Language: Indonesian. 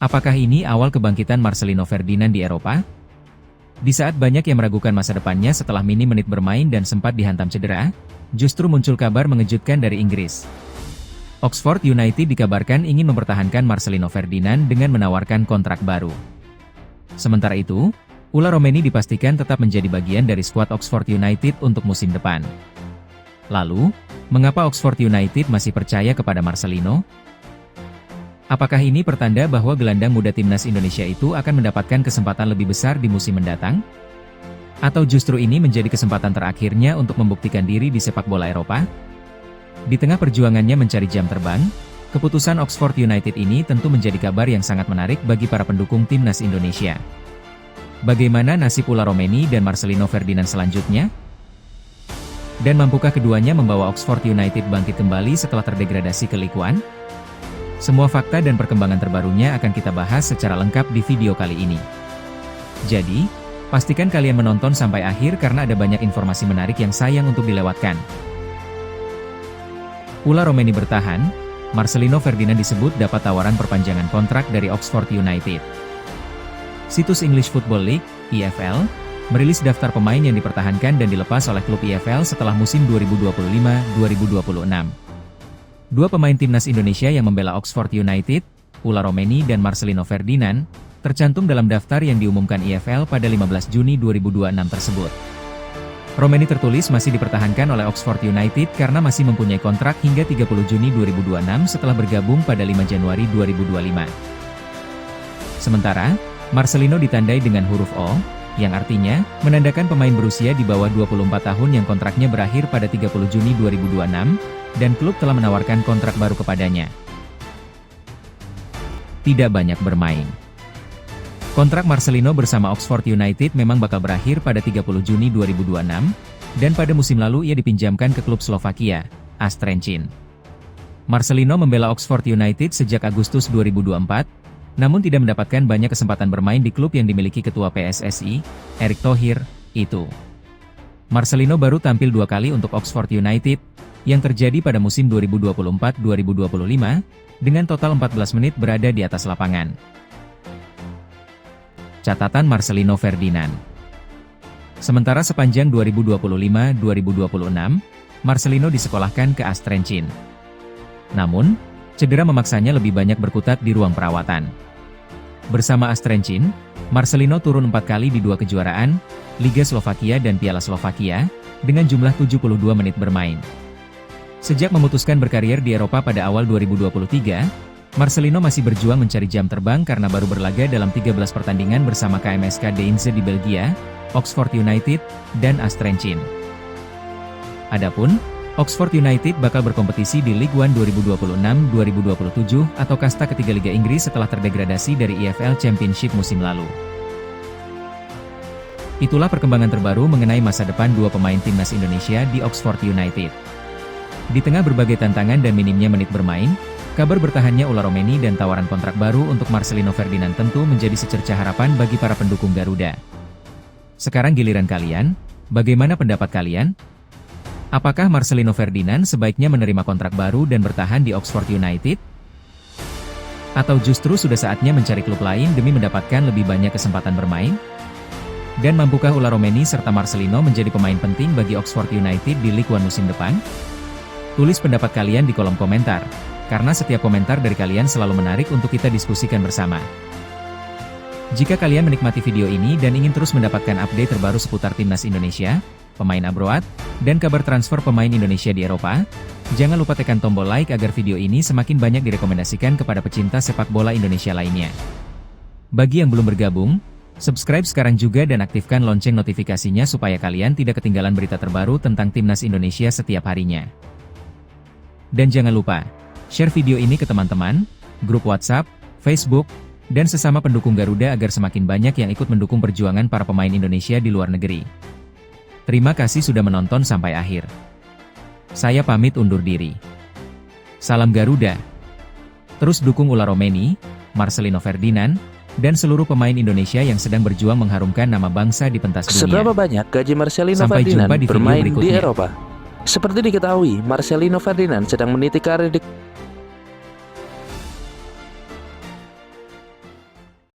Apakah ini awal kebangkitan Marcelino Ferdinand di Eropa? Di saat banyak yang meragukan masa depannya setelah minim menit bermain dan sempat dihantam cedera, justru muncul kabar mengejutkan dari Inggris. Oxford United dikabarkan ingin mempertahankan Marcelino Ferdinand dengan menawarkan kontrak baru. Sementara itu, Ula Romeni dipastikan tetap menjadi bagian dari skuad Oxford United untuk musim depan. Lalu, mengapa Oxford United masih percaya kepada Marcelino? Apakah ini pertanda bahwa gelandang muda timnas Indonesia itu akan mendapatkan kesempatan lebih besar di musim mendatang? Atau justru ini menjadi kesempatan terakhirnya untuk membuktikan diri di sepak bola Eropa? Di tengah perjuangannya mencari jam terbang, keputusan Oxford United ini tentu menjadi kabar yang sangat menarik bagi para pendukung timnas Indonesia. Bagaimana nasib Ula Romeni dan Marcelino Ferdinand selanjutnya? Dan mampukah keduanya membawa Oxford United bangkit kembali setelah terdegradasi ke Ligue 1? Semua fakta dan perkembangan terbarunya akan kita bahas secara lengkap di video kali ini. Jadi, pastikan kalian menonton sampai akhir karena ada banyak informasi menarik yang sayang untuk dilewatkan. Ula Romeni bertahan, Marcelino Ferdinand disebut dapat tawaran perpanjangan kontrak dari Oxford United. Situs English Football League, EFL, merilis daftar pemain yang dipertahankan dan dilepas oleh klub EFL setelah musim 2025-2026. Dua pemain timnas Indonesia yang membela Oxford United, Ula Romeni dan Marcelino Ferdinand, tercantum dalam daftar yang diumumkan EFL pada 15 Juni 2026 tersebut. Romeni tertulis masih dipertahankan oleh Oxford United karena masih mempunyai kontrak hingga 30 Juni 2026 setelah bergabung pada 5 Januari 2025. Sementara, Marcelino ditandai dengan huruf O, yang artinya, menandakan pemain berusia di bawah 24 tahun yang kontraknya berakhir pada 30 Juni 2026, dan klub telah menawarkan kontrak baru kepadanya. Tidak banyak bermain. Kontrak Marcelino bersama Oxford United memang bakal berakhir pada 30 Juni 2026, dan pada musim lalu ia dipinjamkan ke klub Slovakia, AS Trenčín. Marcelino membela Oxford United sejak Agustus 2024, namun tidak mendapatkan banyak kesempatan bermain di klub yang dimiliki Ketua PSSI, Erick Thohir, itu. Marcelino baru tampil 2 kali untuk Oxford United, yang terjadi pada musim 2024-2025, dengan total 14 menit berada di atas lapangan. Catatan Marcelino Ferdinand. Sementara sepanjang 2025-2026, Marcelino disekolahkan ke AS Trenčín. Namun, cedera memaksanya lebih banyak berkutat di ruang perawatan. Bersama AS Trenčín, Marcelino turun 4 kali di 2 kejuaraan, Liga Slovakia dan Piala Slovakia, dengan jumlah 72 menit bermain. Sejak memutuskan berkarier di Eropa pada awal 2023, Marcelino masih berjuang mencari jam terbang karena baru berlaga dalam 13 pertandingan bersama KMSK Deinze di Belgia, Oxford United, dan AS Trenčín. Adapun, Oxford United bakal berkompetisi di Ligue 1 2026-2027 atau kasta ketiga Liga Inggris setelah terdegradasi dari EFL Championship musim lalu. Itulah perkembangan terbaru mengenai masa depan dua pemain timnas Indonesia di Oxford United. Di tengah berbagai tantangan dan minimnya menit bermain, kabar bertahannya Ula Romeni dan tawaran kontrak baru untuk Marcelino Ferdinand tentu menjadi secerca harapan bagi para pendukung Garuda. Sekarang giliran kalian, bagaimana pendapat kalian? Apakah Marcelino Ferdinand sebaiknya menerima kontrak baru dan bertahan di Oxford United? Atau justru sudah saatnya mencari klub lain demi mendapatkan lebih banyak kesempatan bermain? Dan mampukah Ula Romeni serta Marcelino menjadi pemain penting bagi Oxford United di Ligue 1 musim depan? Tulis pendapat kalian di kolom komentar, karena setiap komentar dari kalian selalu menarik untuk kita diskusikan bersama. Jika kalian menikmati video ini dan ingin terus mendapatkan update terbaru seputar timnas Indonesia, pemain abroad, dan kabar transfer pemain Indonesia di Eropa, jangan lupa tekan tombol like agar video ini semakin banyak direkomendasikan kepada pecinta sepak bola Indonesia lainnya. Bagi yang belum bergabung, subscribe sekarang juga dan aktifkan lonceng notifikasinya supaya kalian tidak ketinggalan berita terbaru tentang timnas Indonesia setiap harinya. Dan jangan lupa, share video ini ke teman-teman, grup WhatsApp, Facebook, dan sesama pendukung Garuda agar semakin banyak yang ikut mendukung perjuangan para pemain Indonesia di luar negeri. Terima kasih sudah menonton sampai akhir. Saya pamit undur diri. Salam Garuda. Terus dukung Ula Romeni, Marcelino Ferdinand, dan seluruh pemain Indonesia yang sedang berjuang mengharumkan nama bangsa di pentas dunia. Seberapa banyak gaji Marcelino Sampai Ferdinand jumpa di video bermain di berikutnya. Eropa? Seperti diketahui, Marcelino Ferdinand sedang meniti karir di